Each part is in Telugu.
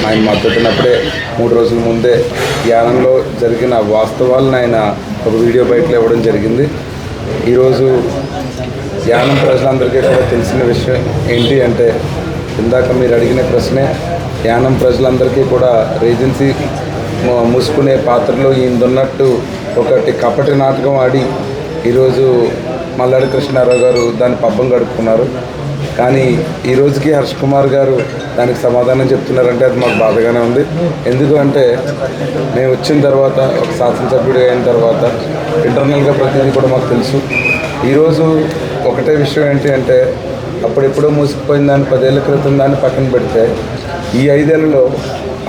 ఆయన మద్దతున్నప్పుడే 3 రోజుల ముందే యానంలో జరిగిన వాస్తవాలను ఆయన ఒక వీడియో బయటలో ఇవ్వడం జరిగింది. ఈరోజు యానం ప్రజలందరికీ కూడా తెలిసిన విషయం ఏంటి అంటే, ఇందాక మీరు అడిగిన ప్రశ్నే, యానం ప్రజలందరికీ కూడా రేజెన్సీ మూసుకునే పాత్రలో ఈయనదున్నట్టు ఒకటి కపటి నాటకం ఆడి ఈరోజు మల్లాడి కృష్ణారావు గారు దాన్ని పబ్బం గడుపుకున్నారు. కానీ ఈ రోజుకి హర్ష్ కుమార్ గారు దానికి సమాధానం చెప్తున్నారంటే అది మాకు బాధగానే ఉంది. ఎందుకంటే మేము వచ్చిన తర్వాత ఒక శాసనసభ్యుడు అయిన తర్వాత ఇంటర్నల్గా ప్రతిదీ కూడా మాకు తెలుసు. ఈరోజు ఒకటే విషయం ఏంటి అంటే, అప్పుడెప్పుడో మూసుకుపోయిన దాన్ని 10 ఏళ్ల క్రితం దాన్ని పక్కన పెడితే ఈ 5 ఏళ్లలో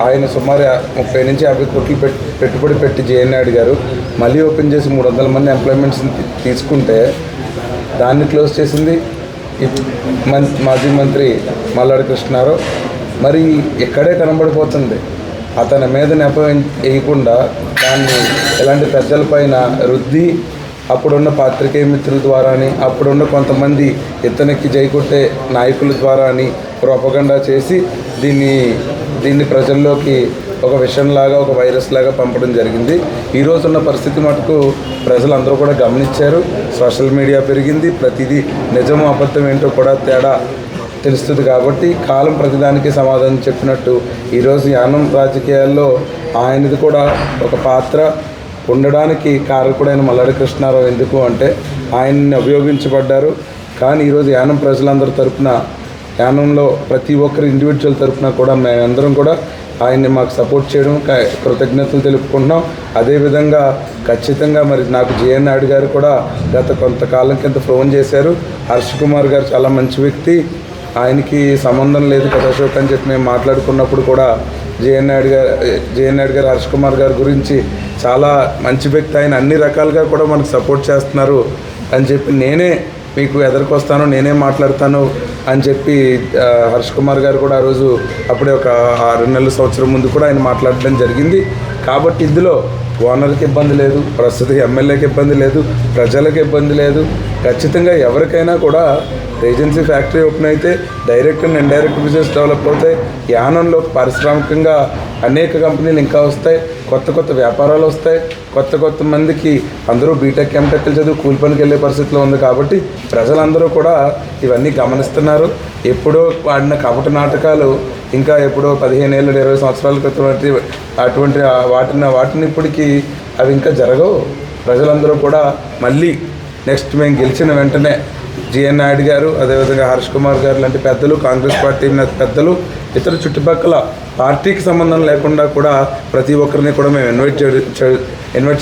ఆయన సుమారు 30 నుంచి 50 కోట్లు పెట్టుబడి పెట్టి జేఎన్ఆర్ గారు మళ్ళీ ఓపెన్ చేసి 300 మంది ఎంప్లాయ్మెంట్స్ తీసుకుంటే దాన్ని క్లోజ్ చేసింది మాజీ మంత్రి మల్లాడి కృష్ణారావు. మరి ఇక్కడే కనబడిపోతుంది. అతని మీద నెపం వేయకుండా దాన్ని ఎలాంటి పెద్దలపైన రుద్ది అప్పుడున్న పాత్రికేయ మిత్రుల ద్వారా అని, అప్పుడున్న కొంతమంది ఇతనికి జైకొట్టే నాయకుల ద్వారా అని ప్రోపగండా చేసి దీన్ని ప్రజల్లోకి ఒక విషయంలాగా, ఒక వైరస్ లాగా పంపడం జరిగింది. ఈరోజున్న పరిస్థితి మటుకు ప్రజలందరూ కూడా గమనించారు. సోషల్ మీడియా పెరిగింది. ప్రతిదీ నిజమో అబద్ధం ఏంటో కూడా తేడా తెలుస్తుంది. కాబట్టి కాలం ప్రతిదానికి సమాధానం చెప్పినట్టు ఈరోజు యానం రాజకీయాల్లో ఆయనది కూడా ఒక పాత్ర ఉండడానికి కారకుడైన మల్లాడి కృష్ణారావు. ఎందుకు అంటే ఆయన్ని అభియోగించబడ్డారు. కానీ ఈరోజు యానం ప్రజలందరి తరఫున, యానంలో ప్రతి ఒక్కరి ఇండివిజువల్ తరఫున కూడా మేమందరం కూడా ఆయన్ని మాకు సపోర్ట్ చేయడం, కృతజ్ఞతలు తెలుపుకుంటున్నాం. అదేవిధంగా ఖచ్చితంగా మరి నాకు జేఎన్ఆర్ గారు కూడా గత కొంతకాలం కింద ఫోన్ చేశారు. హర్ష్ కుమార్ గారు చాలా మంచి వ్యక్తి, ఆయనకి సంబంధం లేదు కదా అశోక్ అని చెప్పి మేము మాట్లాడుకున్నప్పుడు కూడా జేఎన్ఆర్ గారు హర్ష్ కుమార్ గారి గురించి చాలా మంచి వ్యక్తి, ఆయన అన్ని రకాలుగా కూడా మనకు సపోర్ట్ చేస్తున్నారు అని చెప్పి, నేనే మీకు ఎదురుకొస్తాను, నేనే మాట్లాడతాను అని చెప్పి హర్ష్ కుమార్ గారు కూడా ఆ రోజు అప్పుడే ఒక 6 నెలల సంవత్సరం ముందు కూడా ఆయన మాట్లాడడం జరిగింది. కాబట్టి ఇందులో ఓనర్కి ఇబ్బంది లేదు, ప్రస్తుత ఎమ్మెల్యేకి ఇబ్బంది లేదు, ప్రజలకు ఇబ్బంది లేదు. ఖచ్చితంగా ఎవరికైనా కూడా ఏజెన్సీ ఫ్యాక్టరీ ఓపెన్ అయితే direct and indirect business develop అవుతాయి. యానంలో పారిశ్రామికంగా అనేక కంపెనీలు ఇంకా వస్తాయి, కొత్త వ్యాపారాలు వస్తాయి, కొత్త మందికి అందరూ బీటెక్ ఎంటెక్లు చదివి కూలి పనికి వెళ్ళే పరిస్థితిలో ఉంది. కాబట్టి ప్రజలందరూ కూడా ఇవన్నీ గమనిస్తున్నారు. ఎప్పుడో ఆడిన కపట నాటకాలు ఇంకా ఎప్పుడో 15 ఏళ్ళు 20 సంవత్సరాల క్రితం అటువంటి వాటిని ఇప్పటికీ అవి ఇంకా జరగవు. ప్రజలందరూ కూడా మళ్ళీ నెక్స్ట్ మేము గెలిచిన వెంటనే జేఎన్ఆర్ గారు, అదేవిధంగా హర్ష్ కుమార్ గారు లాంటి పెద్దలు, కాంగ్రెస్ పార్టీ పెద్దలు, ఇతర చుట్టుపక్కల పార్టీకి సంబంధం లేకుండా కూడా ప్రతి ఒక్కరిని కూడా మేము ఇన్వైట్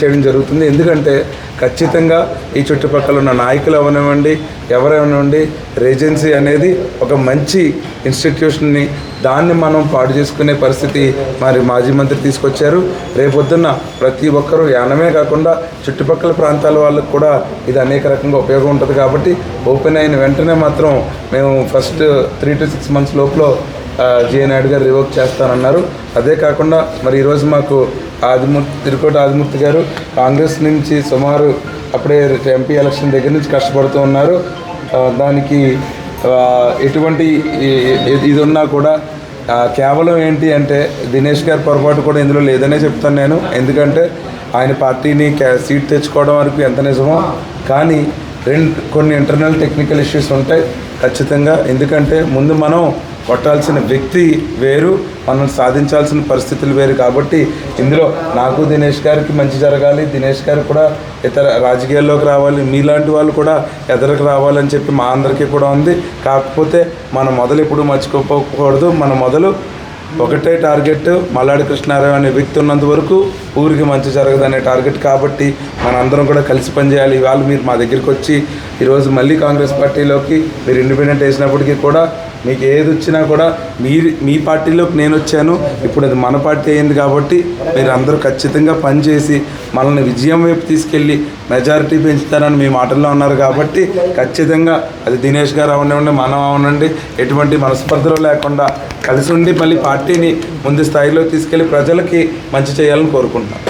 చేయడం జరుగుతుంది. ఎందుకంటే ఖచ్చితంగా ఈ చుట్టుపక్కల ఉన్న నాయకులు అవనివ్వండి, ఎవరైనావ్వండి, రేజెన్సీ అనేది ఒక మంచి ఇన్స్టిట్యూషన్ని, దాన్ని మనం పాడు చేసుకునే పరిస్థితి మరి మాజీ మంత్రి తీసుకొచ్చారు. రేపొద్దున్న ప్రతి ఒక్కరూ యానమే కాకుండా చుట్టుపక్కల ప్రాంతాల వాళ్ళకు కూడా ఇది అనేక రకంగా ఉపయోగం ఉంటుంది. కాబట్టి ఓపెన్ అయిన వెంటనే మాత్రం మేము ఫస్ట్ 3 to 6 months లోపల జేఎన్ఆర్ గారు రివోక్ చేస్తానన్నారు. అదే కాకుండా మరి ఈరోజు మాకు తిరుకోట ఆదిమూర్తి గారు కాంగ్రెస్ నుంచి సుమారు అప్పుడే ఎంపీ ఎలక్షన్ దగ్గర నుంచి కష్టపడుతూ ఉన్నారు. దానికి ఎటువంటి ఇది ఉన్నా కూడా కేవలం ఏంటి అంటే దినేష్ గారి పొరపాటు కూడా ఇందులో లేదనే చెప్తాను నేను. ఎందుకంటే ఆయన పార్టీని సీట్ తెచ్చుకోవడం వరకు ఎంత నిజమో, కానీ కొన్ని ఇంటర్నల్ టెక్నికల్ ఇష్యూస్ ఉంటాయి ఖచ్చితంగా. ఎందుకంటే ముందు మనం కొట్టాల్సిన వ్యక్తి వేరు, మనం సాధించాల్సిన పరిస్థితులు వేరు. కాబట్టి ఇందులో నాకు దినేష్ గారికి మంచి జరగాలి, దినేష్ గారు కూడా ఇతర రాజకీయాల్లోకి రావాలి, మీలాంటి వాళ్ళు కూడా ఎదరకు రావాలని చెప్పి మా అందరికీ కూడా ఉంది. కాకపోతే మన మొదలు ఎప్పుడు మర్చిపోకూడదు. మన మొదలు ఒకటే టార్గెట్, మల్లాడి కృష్ణారావు అనే వ్యక్తి ఉన్నంత వరకు ఊరికి మంచి జరగదనే టార్గెట్. కాబట్టి మనందరం కూడా కలిసి పనిచేయాలి. ఇవాళ మీరు మా దగ్గరికి వచ్చి ఈరోజు మళ్ళీ కాంగ్రెస్ పార్టీలోకి మీరు ఇండిపెండెంట్ వేసినప్పటికీ కూడా మీకు ఏది వచ్చినా కూడా మీ పార్టీలోకి నేను వచ్చాను, ఇప్పుడు అది మన పార్టీ అయింది. కాబట్టి మీరు అందరూ ఖచ్చితంగా పనిచేసి మనల్ని విజయం వైపు తీసుకెళ్ళి మెజారిటీ పెంచుతారని మీ మాటల్లో ఉన్నారు. కాబట్టి ఖచ్చితంగా అది దినేష్ గారు అవనివ్వండి, మనం అవనండి, ఎటువంటి మనస్పర్ధలు లేకుండా కలిసి ఉండి మళ్ళీ పార్టీని ముందు స్థాయిలో తీసుకెళ్ళి ప్రజలకి మంచి చేయాలని కోరుకుంటున్నాను.